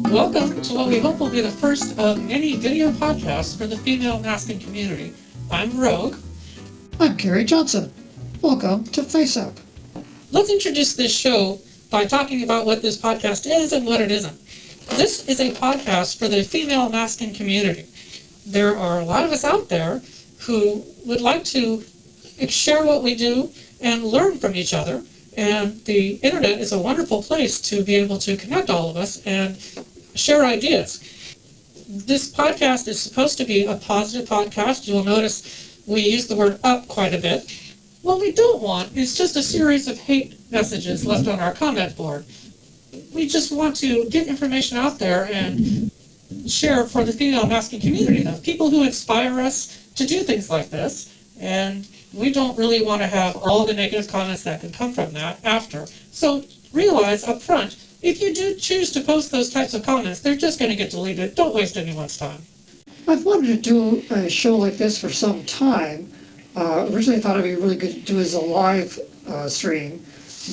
Welcome to what we hope will be the first of many video podcasts for the female masking community. I'm Rogue. I'm Kerry Johnson. Welcome to Face Up. Let's introduce this show by talking about what this podcast is and what it isn't. This is a podcast for the female masking community. There are a lot of us out there who would like to share what we do and learn from each other. And the internet is a wonderful place to be able to connect all of us and share ideas. This podcast is supposed to be a positive podcast. You'll notice we use the word up quite a bit. What we don't want is just a series of hate messages left on our comment board. We just want to get information out there and share for the female masking community, the people who inspire us to do things like this. And we don't really want to have all the negative comments that can come from that after. So realize up front, if you do choose to post those types of comments, they're just going to get deleted. Don't waste anyone's time. I've wanted to do a show like this for some time. Originally I thought it'd be really good to do as a live stream,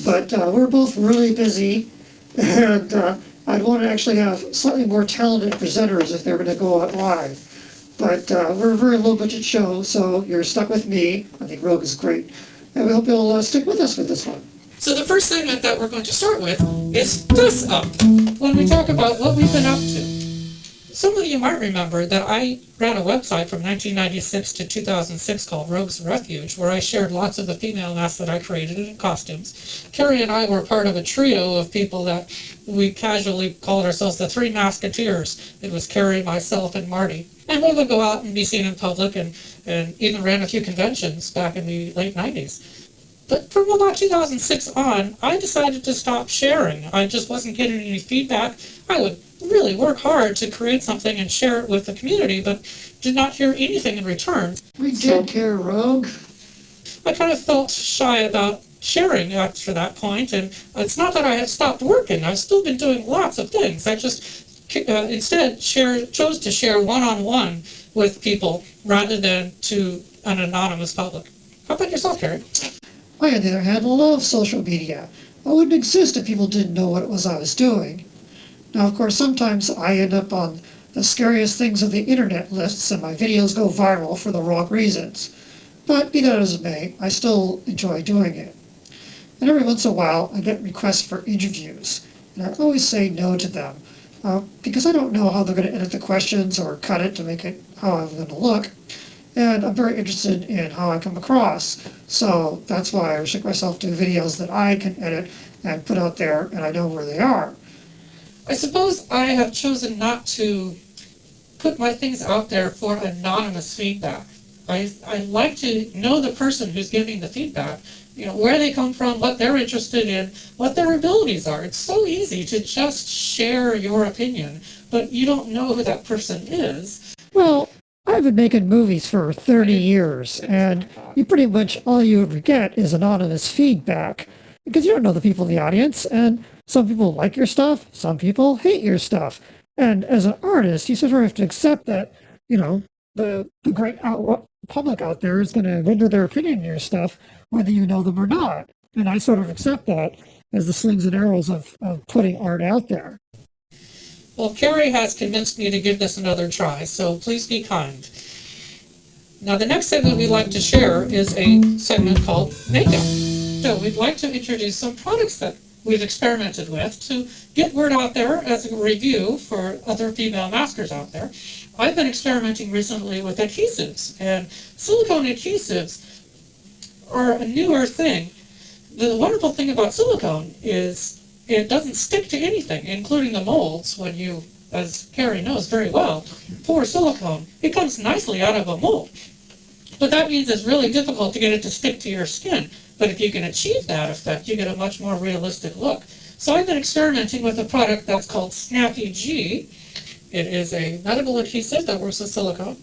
but we're both really busy, and I'd want to actually have slightly more talented presenters if they're going to go out live. But we're a very low-budget show, so you're stuck with me. I think Rogue is great, and we hope you'll stick with us with this one. So the first segment that we're going to start with is Face Up, when we talk about what we've been up to. Some of you might remember that I ran a website from 1996 to 2006 called Rogue's Refuge, where I shared lots of the female masks that I created in costumes. Kerry and I were part of a trio of people that we casually called ourselves the Three Masketeers. It was Kerry, myself, and Marty. And we would go out and be seen in public and even ran a few conventions back in the late 90s. But from about 2006 on, I decided to stop sharing. I just wasn't getting any feedback. I would really work hard to create something and share it with the community, but did not hear anything in return. We did care, Rogue. I kind of felt shy about sharing after that point, and it's not that I had stopped working. I've still been doing lots of things. I just instead chose to share one-on-one with people rather than to an anonymous public. How about yourself, Kerry? I, on the other hand, love social media. I wouldn't exist if people didn't know what it was I was doing. Now, of course, sometimes I end up on the scariest things of the internet lists and my videos go viral for the wrong reasons. But be that as it may, I still enjoy doing it. And every once in a while, I get requests for interviews, and I always say no to them, because I don't know how they're going to edit the questions or cut it to make it how I'm going to look. And I'm very interested in how I come across. So that's why I restrict myself to videos that I can edit and put out there, and I know where they are. I suppose I have chosen not to put my things out there for anonymous feedback. I like to know the person who's giving the feedback, where they come from, what they're interested in, what their abilities are. It's so easy to just share your opinion, but you don't know who that person is. Well, I've been making movies for 30 years, and all you ever get is anonymous feedback, because you don't know the people in the audience, and some people like your stuff, some people hate your stuff. And as an artist, you sort of have to accept that, the great public out there is going to render their opinion on your stuff, whether you know them or not. And I sort of accept that as the slings and arrows of putting art out there. Well, Kerry has convinced me to give this another try, so please be kind. Now, the next segment we'd like to share is a segment called Makeup. So we'd like to introduce some products that we've experimented with to get word out there as a review for other female maskers out there. I've been experimenting recently with adhesives, and silicone adhesives are a newer thing. The wonderful thing about silicone is it doesn't stick to anything, including the molds. When you, as Kerry knows very well, pour silicone, it comes nicely out of a mold. But that means it's really difficult to get it to stick to your skin. But if you can achieve that effect, you get a much more realistic look. So I've been experimenting with a product that's called Snappy G. It is a medical adhesive that works with silicone.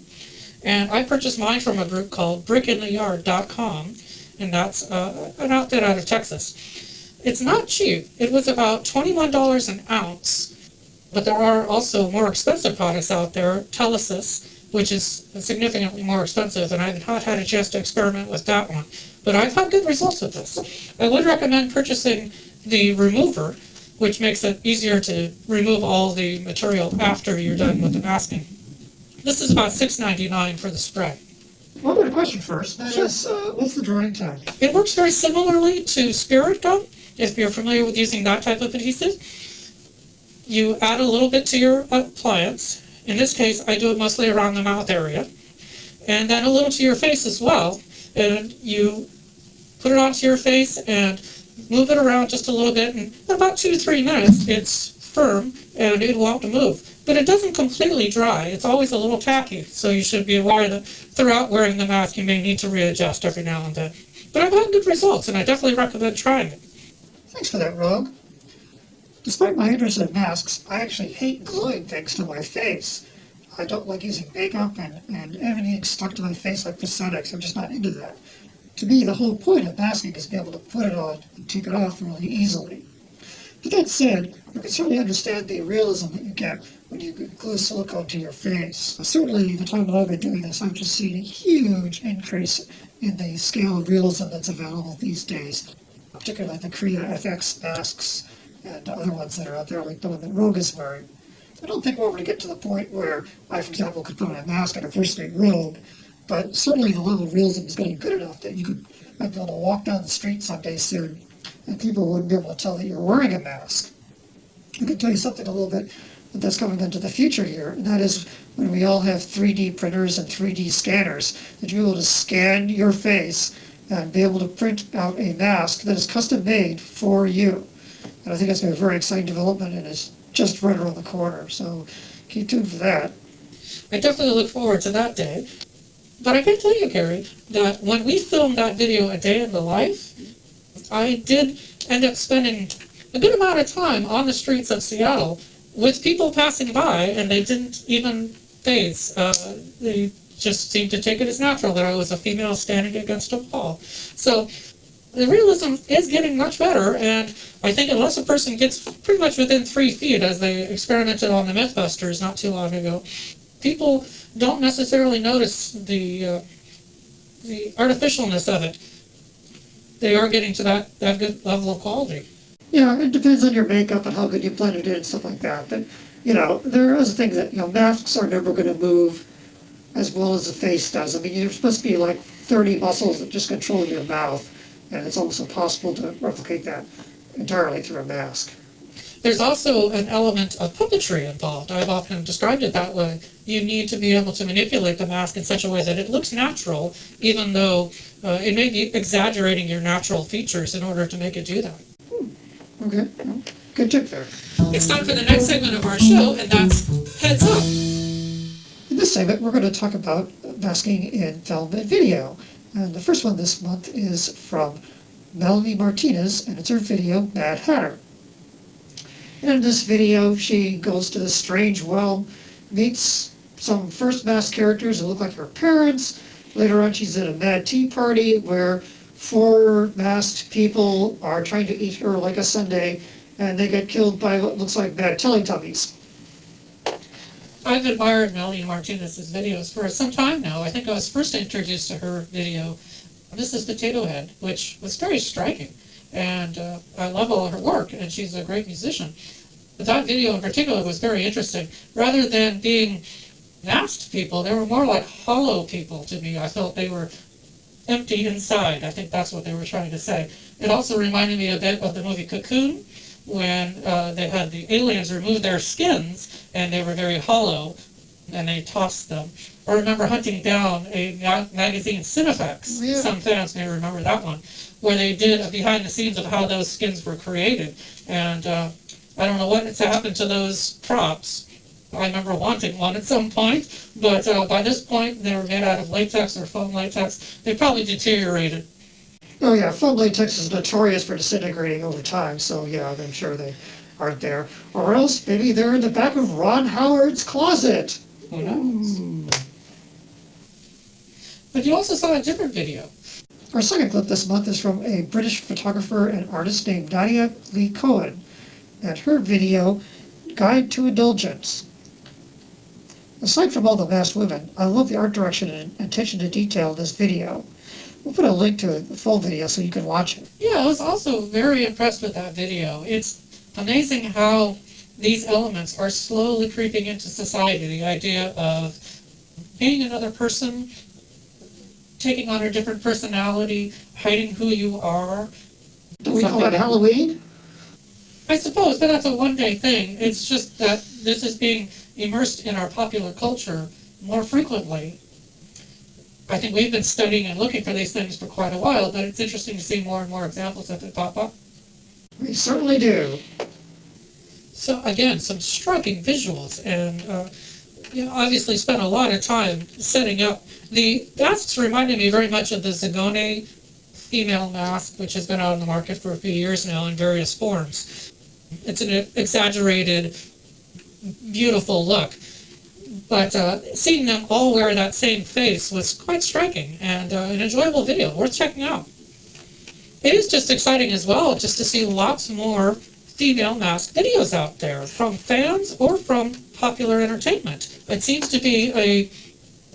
And I purchased mine from a group called brickintheyard.com, and that's an outfit out of Texas. It's not cheap. It was about $21 an ounce, but there are also more expensive products out there, Telesis, which is significantly more expensive, and I've not had a chance to experiment with that one. But I've had good results with this. I would recommend purchasing the remover. which makes it easier to remove all the material after you're done with the masking. This is about $6.99 for the spray. Well, I've got a question first. That is, what's the drying time? It works very similarly to spirit gum, if you're familiar with using that type of adhesive. You add a little bit to your appliance. In this case, I do it mostly around the mouth area. And then a little to your face as well. And you put it onto your face and move it around just a little bit. And in about 2 to 3 minutes, it's firm and it won't move. But it doesn't completely dry. It's always a little tacky. So you should be aware that throughout wearing the mask, you may need to readjust every now and then. But I've had good results, and I definitely recommend trying it. Thanks for that, Rogue. Despite my interest in masks, I actually hate gluing things to my face. I don't like using makeup and everything stuck to my face like prosthetics. I'm just not into that. To me, the whole point of masking is to be able to put it on and take it off really easily. But that said, you can certainly understand the realism that you get when you glue silicone to your face. Certainly, the time that I've been doing this, I've just seen a huge increase in the scale of realism that's available these days, particularly like the Korea FX masks and other ones that are out there, like the one that Rogue is wearing. I don't think we're going to get to the point where I, for example, could put on a mask and impersonate Rogue, but certainly the level of realism is getting good enough that might be able to walk down the street someday soon and people wouldn't be able to tell that you're wearing a mask. I can tell you something a little bit that's coming into the future here, and that is when we all have 3D printers and 3D scanners, that you're able to scan your face and be able to print out a mask that is custom made for you. And I think that's going to be a very exciting development, and it's just right around the corner. So keep tuned for that. I definitely look forward to that day. But I can tell you, Kerry, that when we filmed that video, A Day in the Life, I did end up spending a good amount of time on the streets of Seattle with people passing by, and they didn't even faze. They just seemed to take it as natural that I was a female standing against a wall. So the realism is getting much better, and I think unless a person gets pretty much within 3 feet, as they experimented on the Mythbusters not too long ago, people don't necessarily notice the artificialness of it. They are getting to that good level of quality. Yeah, it depends on your makeup and how good you blend it in and stuff like that. But, there is a thing that, masks are never going to move as well as the face does. I mean, you're supposed to be like 30 muscles that just control your mouth, and it's almost impossible to replicate that entirely through a mask. There's also an element of puppetry involved. I've often described it that way. You need to be able to manipulate the mask in such a way that it looks natural, even though it may be exaggerating your natural features in order to make it do that. Okay, well, good tip there. It's time for the next segment of our show, and that's Heads Up. In this segment, we're going to talk about masking in film and video. And the first one this month is from Melanie Martinez, and it's her video, Mad Hatter. And in this video, she goes to this strange well, meets some first masked characters that look like her parents. Later on, she's at a mad tea party where 4 masked people are trying to eat her like a sundae, and they get killed by what looks like mad Teletubbies. I've admired Melanie Martinez's videos for some time now. I think I was first introduced to her video, This is Potato Head, which was very striking. And I love all her work, and she's a great musician. But that video in particular was very interesting. Rather than being masked people, they were more like hollow people to me. I felt they were empty inside. I think that's what they were trying to say. It also reminded me a bit of the movie Cocoon, when they had the aliens remove their skins, and they were very hollow, and they tossed them. I remember hunting down a magazine, Cinefex. Yeah. Some fans may remember that one, where they did a behind the scenes of how those skins were created. And I don't know what has happened to those props. I remember wanting one at some point, but by this point they were made out of latex or foam latex. They probably deteriorated. Oh yeah, foam latex is notorious for disintegrating over time, so yeah, I'm sure they aren't there. Or else maybe they're in the back of Ron Howard's closet. Who knows? But you also saw a different video. Our second clip this month is from a British photographer and artist named Nadia Lee Cohen, and her video, Guide to Indulgence. Aside from all the masked women, I love the art direction and attention to detail in this video. We'll put a link to the full video so you can watch it. Yeah, I was also very impressed with that video. It's Amazing how these elements are slowly creeping into society. The idea of being another person, taking on a different personality, hiding who you are. Do we call that Halloween? I suppose, but that's a one-day thing. It's just that this is being immersed in our popular culture more frequently. I think we've been studying and looking for these things for quite a while, but it's interesting to see more and more examples of it pop up. We certainly do. So again, some striking visuals, and obviously spent a lot of time setting up. The masks reminded me very much of the Zagone female mask, which has been out on the market for a few years now in various forms. It's an exaggerated, beautiful look. But seeing them all wear that same face was quite striking and an enjoyable video, worth checking out. It is just exciting as well just to see lots more female mask videos out there from fans or from popular entertainment. It seems to be a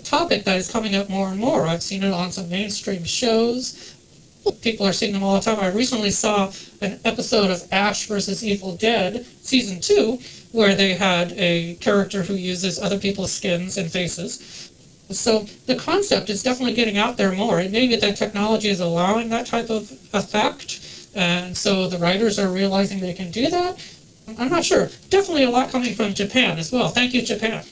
topic that is coming up more and more. I've seen it on some mainstream shows. People are seeing them all the time. I recently saw an episode of Ash vs. Evil Dead, Season 2, where they had a character who uses other people's skins and faces. So the concept is definitely getting out there more, and maybe the technology is allowing that type of effect, and so the writers are realizing they can do that. I'm not sure. Definitely a lot coming from Japan as well. Thank you, Japan.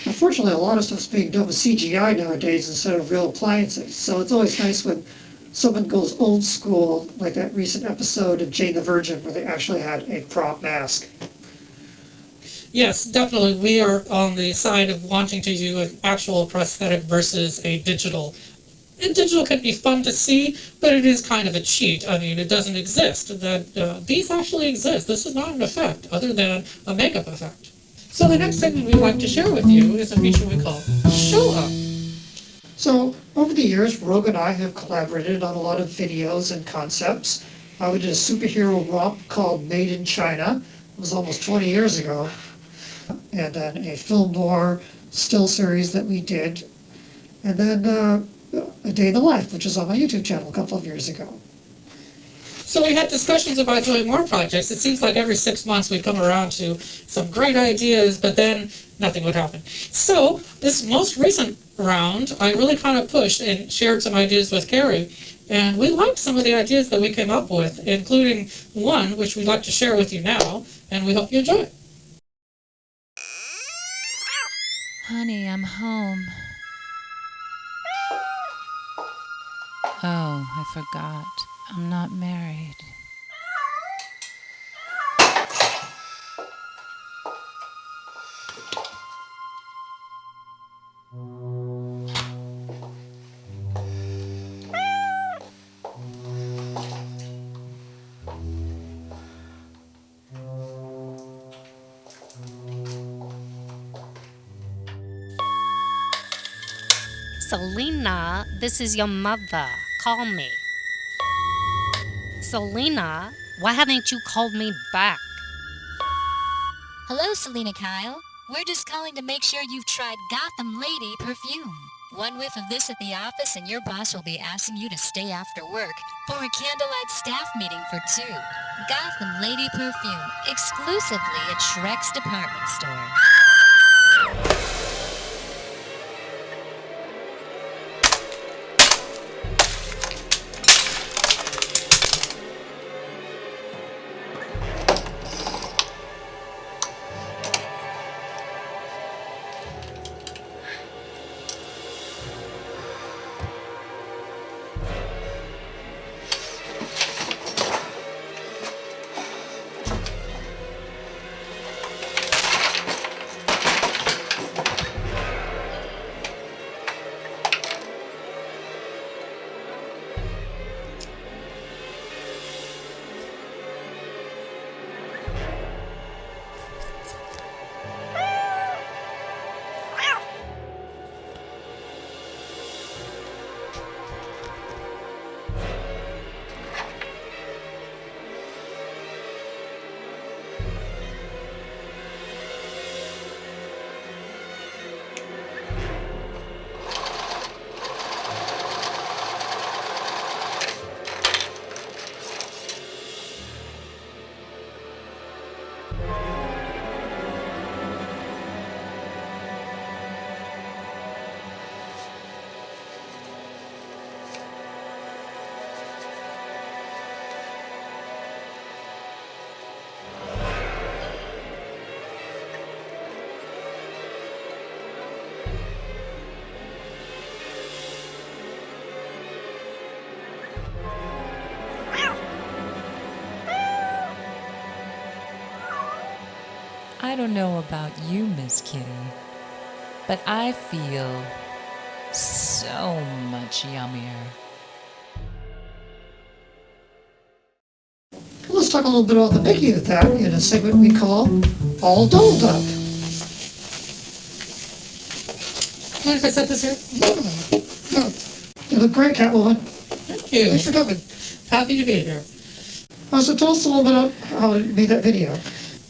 Unfortunately, a lot of stuff's being done with CGI nowadays instead of real appliances, so it's always nice when someone goes old school, like that recent episode of Jane the Virgin where they actually had a prop mask. Yes, definitely. We are on the side of wanting to do an actual prosthetic versus a digital. And digital can be fun to see, but it is kind of a cheat. I mean, it doesn't exist. These actually exist. This is not an effect other than a makeup effect. So the next segment we'd like to share with you is a feature we call Show Up. So, over the years, Rogue and I have collaborated on a lot of videos and concepts. We did a superhero romp called Made in China. It was almost 20 years ago. And then a film noir still series that we did. And then A Day in the Life, which was on my YouTube channel a couple of years ago. So we had discussions about doing more projects. It seems like every 6 months we come around to some great ideas, but then nothing would happen. So this most recent round, I really kind of pushed and shared some ideas with Kerry, and we liked some of the ideas that we came up with, including one which we'd like to share with you now, and we hope you enjoy it. Honey, I'm home. Oh, I forgot. I'm not married. Selena, this is your mother. Call me. Selena, why haven't you called me back? Hello, Selena Kyle. We're just calling to make sure you've tried Gotham Lady perfume. One whiff of this at the office and your boss will be asking you to stay after work for a candlelight staff meeting for two. Gotham Lady perfume, exclusively at Shrek's department store. I don't know about you, Miss Kitty, but I feel so much yummier. Let's talk a little bit about the making of that in a segment we call All Dolled Up. Mind if I set this here? You look great, Catwoman. Thank you. Thanks for coming. Happy to be here. So tell us a little bit about how you made that video.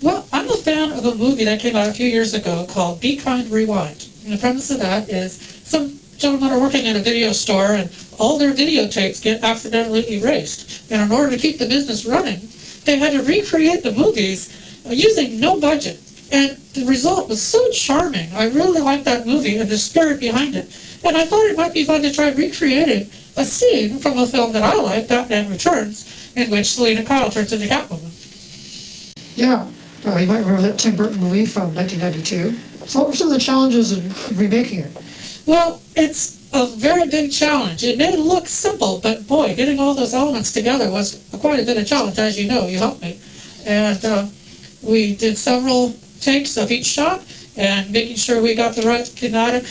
Well, I'm a fan of a movie that came out a few years ago called Be Kind, Rewind. And the premise of that is some gentlemen are working in a video store and all their videotapes get accidentally erased. And in order to keep the business running, they had to recreate the movies using no budget. And the result was so charming. I really liked that movie and the spirit behind it. And I thought it might be fun to try recreating a scene from a film that I like, Batman Returns, in which Selena Kyle turns into Catwoman. Yeah, you might remember that Tim Burton movie from 1992. So what were some of the challenges in remaking it? Well, it's a very big challenge. It may look simple, but boy, getting all those elements together was quite a bit of challenge. As you know, you helped me. And we did several takes of each shot and making sure we got the right thematic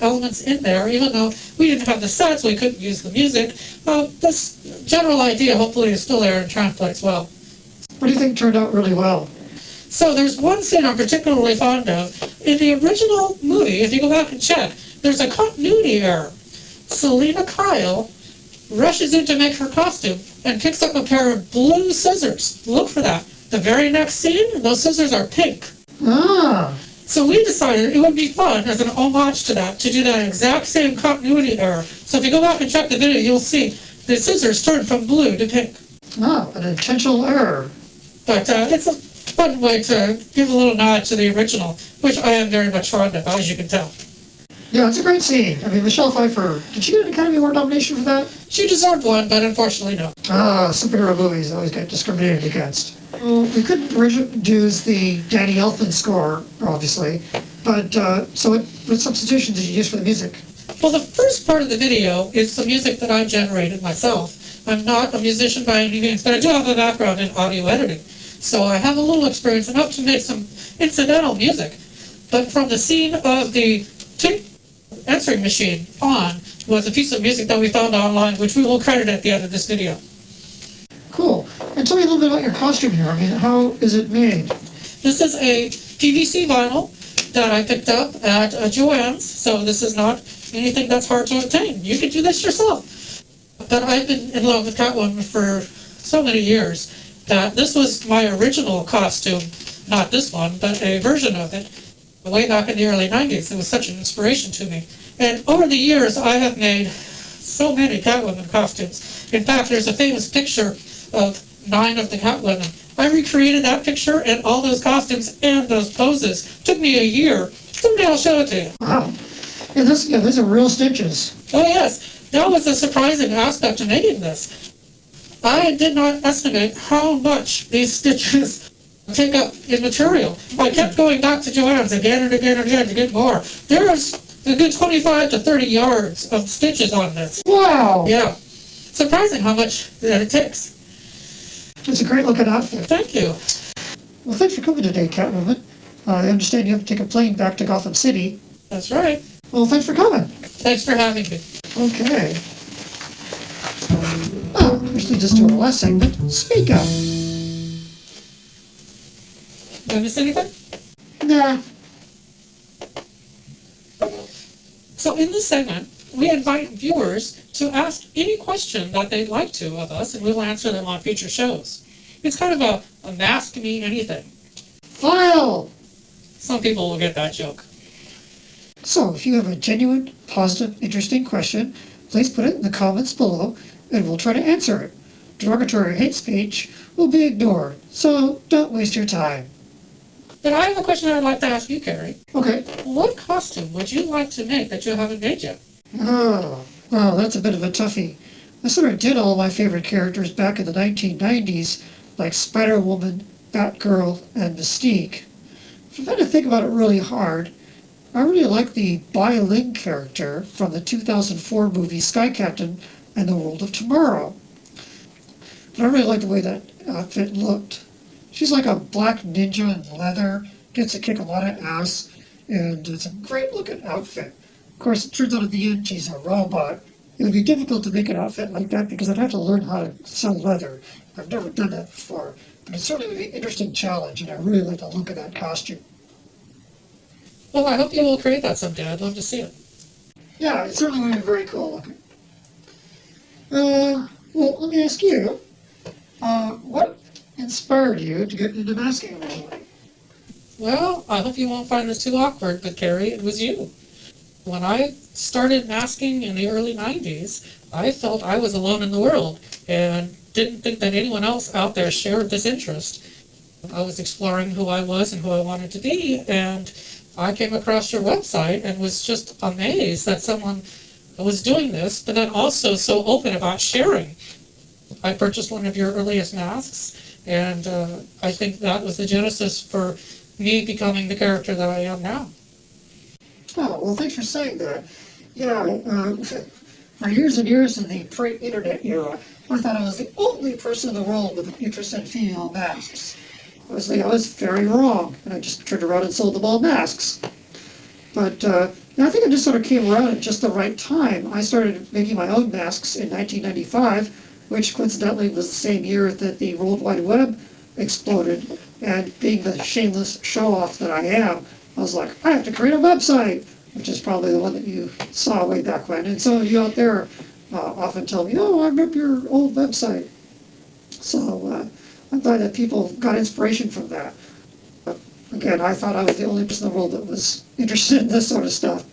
elements in there, even though we didn't have the sets, we couldn't use the music. This general idea hopefully is still there and translates well. What do you think turned out really well? So there's one scene I'm particularly fond of. In the original movie, if you go back and check, there's a continuity error. Selena Kyle rushes in to make her costume and picks up a pair of blue scissors. Look for that. The very next scene, those scissors are pink. Ah, So we decided it would be fun as an homage to that to do that exact same continuity error. So if you go back and check the video, you'll see the scissors turn from blue to pink. an intentional error. But it's a fun way to give a little nod to the original, which I am very much fond of, as you can tell. Yeah, it's a great scene. I mean, Michelle Pfeiffer, did she get an Academy Award nomination for that? She deserved one, but unfortunately no. Superhero movies always get discriminated against. Well, we couldn't use the Danny Elfman score, obviously, but so what substitutions did you use for the music? Well, the first part of the video is the music that I generated myself. I'm not a musician by any means, but I do have a background in audio editing. So I have a little experience enough to make some incidental music. But from the scene of the tape answering machine on was a piece of music that we found online, which we will credit at the end of this video. Cool. And tell me a little bit about your costume here. I mean, how is it made? This is a PVC vinyl that I picked up at Joann's, so this is not anything that's hard to obtain. You can do this yourself. But I've been in love with Catwoman for so many years that this was my original costume, not this one, but a version of it, way back in the early 90s. It was such an inspiration to me. And over the years, I have made so many Catwoman costumes. In fact, there's a famous picture of 9 of the Catwomen. I recreated that picture and all those costumes and those poses. Took me a year. Someday I'll show it to you. Wow. Yeah, those are real stitches. Oh yes, that was a surprising aspect to making this. I did not estimate how much these stitches take up in material. I kept going back to Joann's again and again and again to get more. There's a good 25 to 30 yards of stitches on this. Wow. Yeah. Surprising how much that it takes. It's a great looking outfit. Thank you. Well, thanks for coming today, Catwoman. I understand you have to take a plane back to Gotham City. That's right. Well, thanks for coming. Thanks for having me. Okay. Which leads us to our last segment, Speak Up. Did I miss anything? Nah. So in this segment, we invite viewers to ask any question that they'd like to of us, and we will answer them on future shows. It's kind of a Ask Me Anything. File! Some people will get that joke. So, if you have a genuine, positive, interesting question, please put it in the comments below, and we'll try to answer it. Derogatory hate speech will be ignored, so don't waste your time. But I have a question I'd like to ask you, Kerry. Okay. What costume would you like to make that you haven't made yet? Oh, well, that's a bit of a toughie. I sort of did all my favorite characters back in the 1990s, like Spider-Woman, Batgirl, and Mystique. If I had to think about it really hard, I really like the Bai Ling character from the 2004 movie Sky Captain and the World of Tomorrow. But I really like the way that outfit looked. She's like a black ninja in leather, gets to kick a lot of ass, and it's a great looking outfit. Of course, it turns out at the end she's a robot. It would be difficult to make an outfit like that because I'd have to learn how to sew leather. I've never done that before, but it certainly would be an interesting challenge, and I really like the look of that costume. Well, I hope you will create that someday. I'd love to see it. Yeah, it certainly would be very cool looking. Well, let me ask you, what inspired you to get into masking originally? Well, I hope you won't find this too awkward, but Kerry, it was you. When I started masking in the early 90s, I felt I was alone in the world and didn't think that anyone else out there shared this interest. I was exploring who I was and who I wanted to be, and I came across your website and was just amazed that someone was doing this, but then also so open about sharing. I purchased one of your earliest masks, and I think that was the genesis for me becoming the character that I am now. Oh, well, thanks for saying that. Yeah, for years and years in the pre-internet era, I thought I was the only person in the world with an interest in female masks. Honestly, I was very wrong, and I just turned around and sold them all masks. But I think I just sort of came around at just the right time. I started making my own masks in 1995, which coincidentally was the same year that the World Wide Web exploded. And being the shameless show-off that I am, I was like, I have to create a website, which is probably the one that you saw way back when. And some of you out there often tell me, oh, I remember your old website. So I'm glad that people got inspiration from that. Again, I thought I was the only person in the world that was interested in this sort of stuff.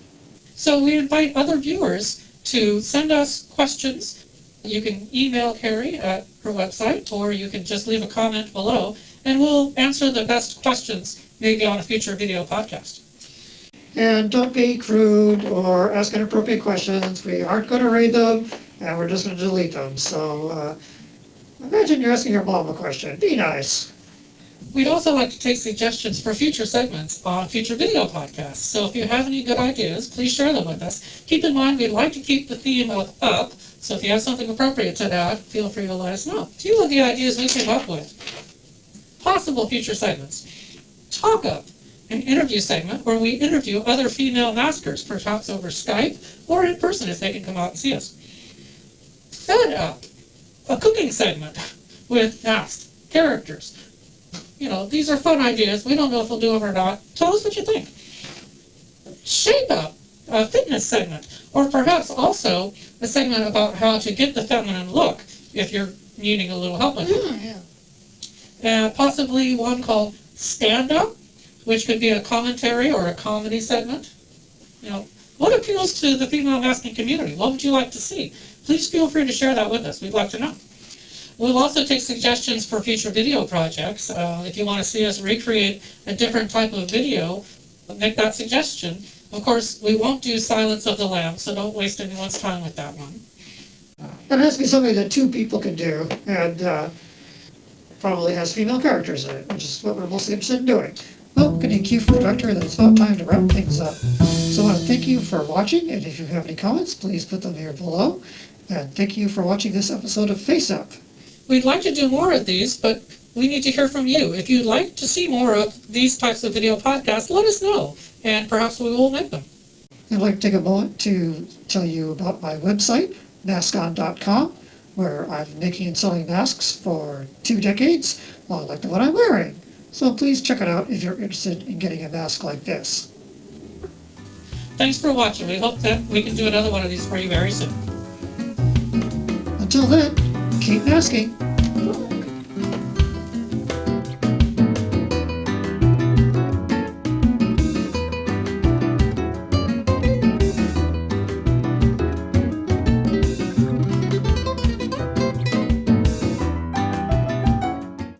So we invite other viewers to send us questions. You can email Kerry at her website, or you can just leave a comment below, and we'll answer the best questions maybe on a future video podcast. And don't be crude or ask inappropriate questions. We aren't going to read them, and we're just going to delete them. So imagine you're asking your mom a question. Be nice. We'd also like to take suggestions for future segments on future video podcasts. So if you have any good ideas, please share them with us. Keep in mind, we'd like to keep the theme of up, so if you have something appropriate to that, feel free to let us know. A few of the ideas we came up with. Possible future segments. Talk Up, an interview segment where we interview other female maskers, perhaps over Skype or in person if they can come out and see us. Fed Up, a cooking segment with masked characters. You know, these are fun ideas. We don't know if we'll do them or not. Tell us what you think. Shape Up, a fitness segment, or perhaps also a segment about how to get the feminine look if you're needing a little help with it. Yeah. And possibly one called Stand Up, which could be a commentary or a comedy segment. You know, what appeals to the female masking community? What would you like to see? Please feel free to share that with us. We'd like to know. We'll also take suggestions for future video projects. If you want to see us recreate a different type of video, make that suggestion. Of course, we won't do Silence of the Lambs, so don't waste anyone's time with that one. It has to be something that two people can do, and probably has female characters in it, which is what we're mostly interested in doing. Well, getting cue from the director that it's about time to wrap things up. So I want to thank you for watching, and if you have any comments, please put them here below. And thank you for watching this episode of Face Up. We'd like to do more of these, but we need to hear from you. If you'd like to see more of these types of video podcasts, let us know, and perhaps we will make them. I'd like to take a moment to tell you about my website, maskon.com, where I've been making and selling masks for 2 decades, like the one I'm wearing. So please check it out if you're interested in getting a mask like this. Thanks for watching. We hope that we can do another one of these for you very soon. Until then, keep masking.